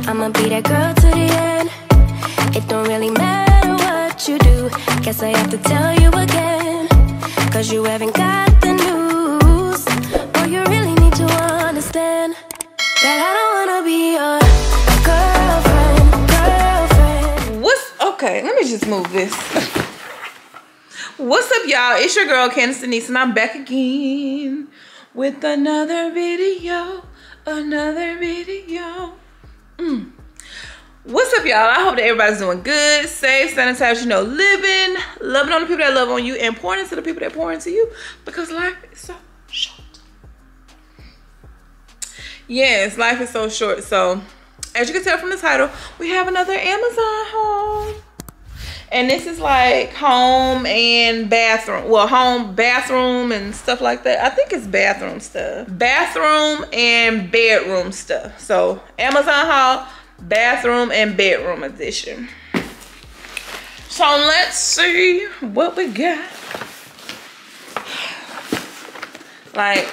I'ma be that girl to the end. It don't really matter what you do. Guess I have to tell you again, 'cause you haven't got the news. Oh, you really need to understand that I don't wanna be your girlfriend. Okay, let me just move this. What's up, y'all? It's your girl Candace Denise, and I'm back again with another video. What's up, y'all? I hope that everybody's doing good, safe, sanitized, living, loving on the people that love on you, and pouring into the people that pour into you, because life is so short. Yes, life is so short. So as you can tell from the title, we have another Amazon haul. And this is like home and bathroom. Well, home, bathroom, and stuff like that. I think it's bathroom stuff. Bathroom and bedroom stuff. So Amazon haul, bathroom and bedroom edition. So let's see what we got. Like,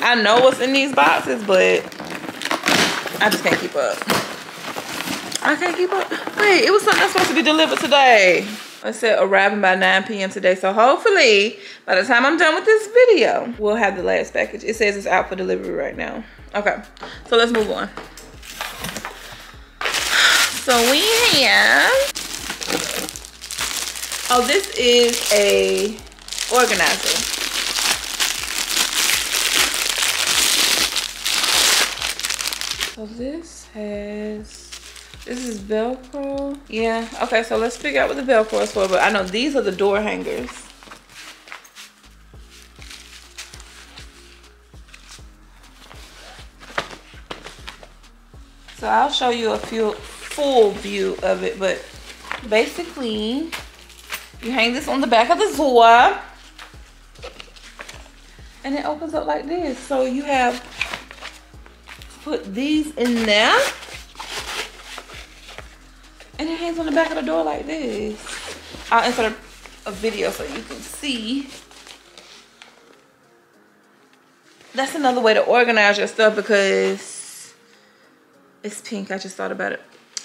I know what's in these boxes, but I just can't keep up. I can't keep up. Wait, it was something that's supposed to be delivered today. I said arriving by 9 p.m. today. So hopefully, by the time I'm done with this video, we'll have the last package. It says it's out for delivery right now. Okay, so let's move on. So we have, oh, this is a organizer. So this is Velcro. Yeah, okay, so let's figure out what the Velcro is for, but I know these are the door hangers. So I'll show you a full view of it, but basically you hang this on the back of the door and it opens up like this. So you have put these in there and it hangs on the back of the door like this. I'll insert a video so you can see. That's another way to organize your stuff, because it's pink. I just thought about it.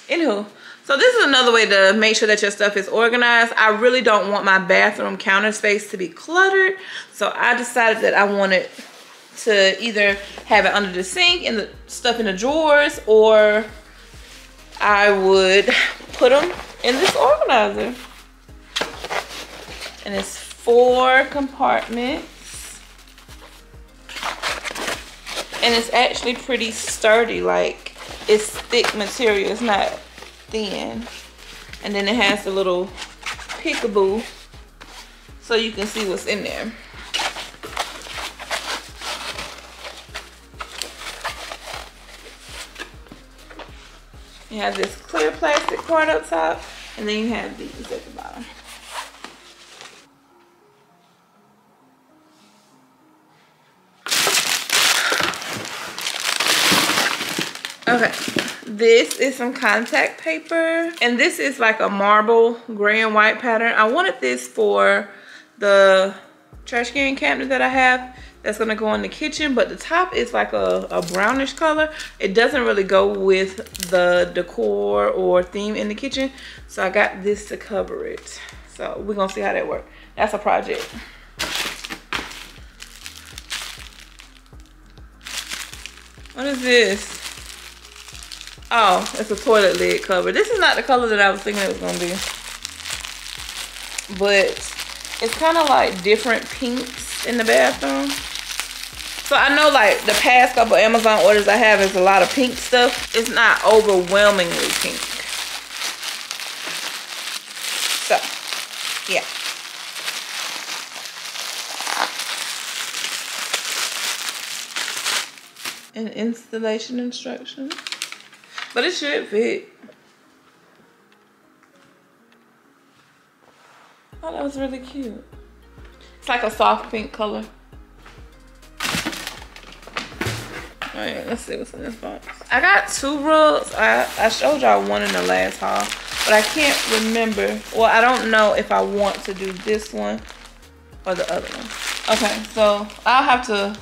Anywho, so this is another way to make sure that your stuff is organized. I really don't want my bathroom counter space to be cluttered, so I decided that I wanted to either have it under the sink and the stuff in the drawers, or I would put them in this organizer. And it's 4 compartments. And it's actually pretty sturdy, like it's thick material, it's not thin. And then it has the little peekaboo so you can see what's in there. You have this clear plastic part up top, and then you have these at the bottom. Okay, this is some contact paper, and this is like a marble gray and white pattern. I wanted this for the trash can cabinet that I have that's gonna go in the kitchen, but the top is like a brownish color. It doesn't really go with the decor or theme in the kitchen, so I got this to cover it. So we're gonna see how that works. That's a project. What is this? Oh, it's a toilet lid cover. This is not the color that I was thinking it was gonna be, but it's kind of like different pinks in the bathroom. So I know like the past couple Amazon orders I have is a lot of pink stuff. It's not overwhelmingly pink. So, yeah. And installation instructions. But it should fit. Oh, that was really cute. It's like a soft pink color. All right, let's see what's in this box. I got 2 rugs. I showed y'all one in the last haul, but I can't remember. Well, I don't know if I want to do this one or the other one. Okay, so I'll have to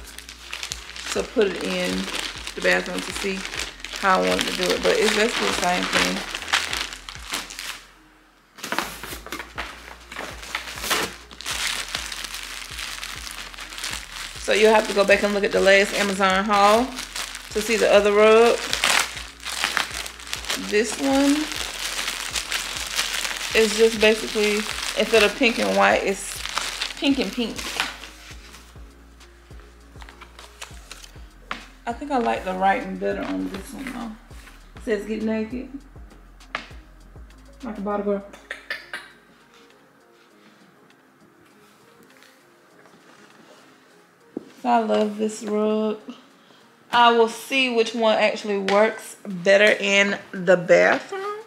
put it in the bathroom to see. how I wanted to do it, but it's basically the same thing. So you'll have to go back and look at the last Amazon haul to see the other rug. This one is just basically, instead of pink and white, it's pink and pink. I think I like the writing better on this one though. It says get naked. Like a bottle girl. So I love this rug. I will see which one actually works better in the bathroom.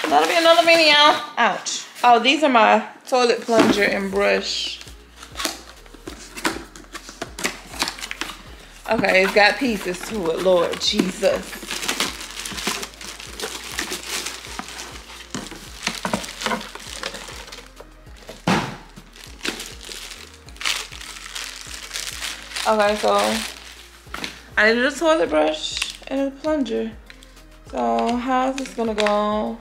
That'll be another video. Ouch. Oh, these are my toilet plunger and brush. Okay, it's got pieces to it, Lord Jesus. Okay, so I needed a toilet brush and a plunger. So how's this gonna go?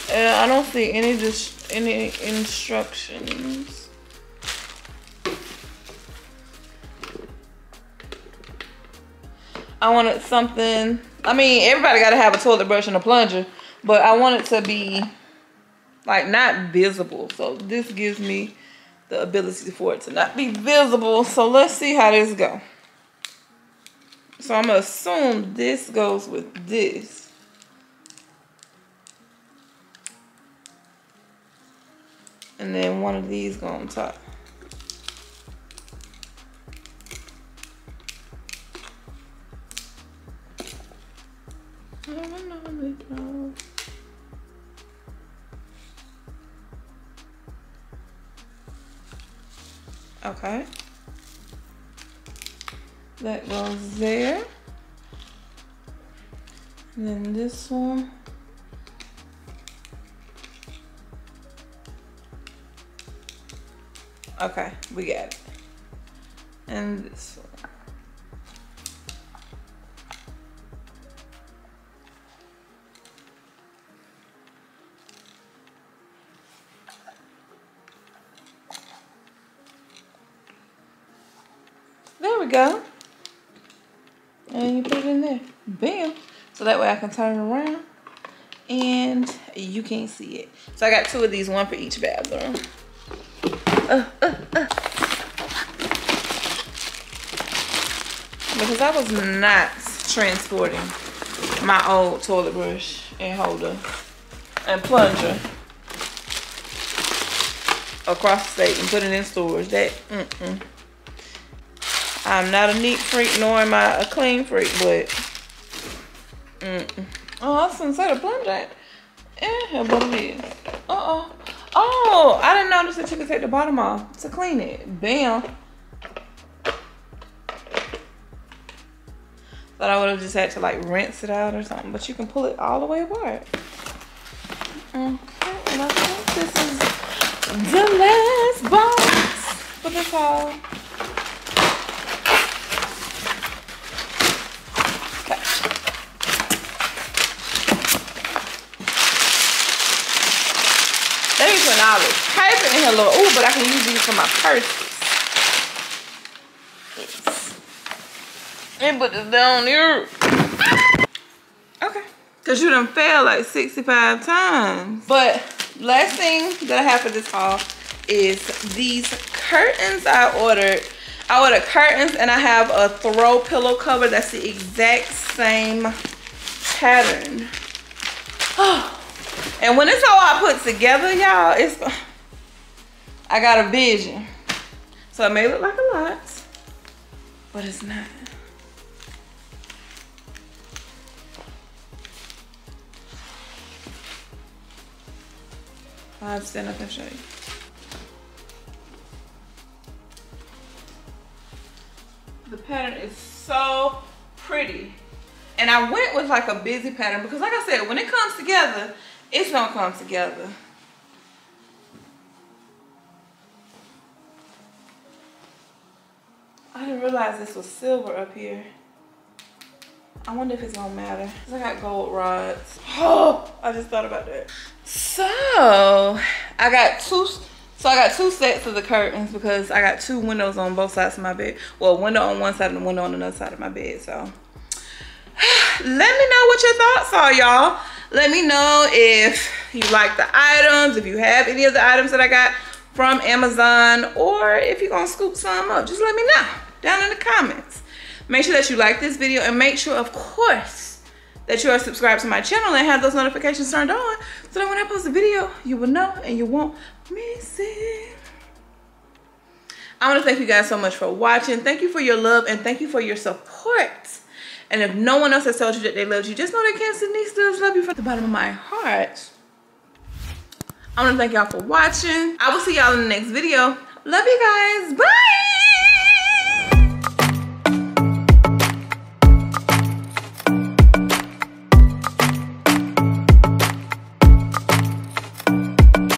I don't see any instructions. I wanted something. I mean, everybody gotta have a toilet brush and a plunger, but I want it to be like not visible. So this gives me the ability for it to not be visible. So let's see how this go. So I'm gonna assume this goes with this. And then one of these go on top. Okay. That goes there. And then this one. Okay, we got it. And this one. There we go. And you put it in there. Bam. So that way I can turn it around and you can't see it. So I got two of these, one for each bathroom. Because I was not transporting my old toilet brush and holder and plunger across the state and put it in storage. That, I'm not a neat freak, nor am I a clean freak, but Oh, I was gonna say the plunger. Yeah, but it is. Oh, I didn't notice that you could take the bottom off to clean it. Bam. Thought I would have just had to like rinse it out or something, but you can pull it all the way apart. Okay, and I think this is the last box for this haul. Okay. Let me put all this paper in here, Lord. Ooh, but I can use these for my purses. And put this down here. Okay. Because you done failed like 65 times. But last thing that I have for this haul is these curtains I ordered. I ordered curtains and I have a throw pillow cover that's the exact same pattern. And when it's all I put together, y'all, I got a vision. So it may look like a lot, but it's not. I'll stand up and show you. The pattern is so pretty. And I went with like a busy pattern because like I said, when it comes together, it's gonna come together. I didn't realize this was silver up here. I wonder if it's gonna matter. 'Cause I got gold rods. Oh, I just thought about that. So I got two sets of the curtains because I got 2 windows on both sides of my bed. Well, window on one side and a window on another side of my bed. So let me know what your thoughts are, y'all. Let me know if you like the items, if you have any of the items that I got from Amazon, or if you're gonna scoop some up. Just let me know down in the comments. Make sure that you like this video and make sure, of course, that you are subscribed to my channel and have those notifications turned on so that when I post a video, you will know and you won't miss it. I want to thank you guys so much for watching. Thank you for your love and thank you for your support. And if no one else has told you that they loved you, just know that Candace Denise does love you from the bottom of my heart. I want to thank y'all for watching. I will see y'all in the next video. Love you guys. Bye.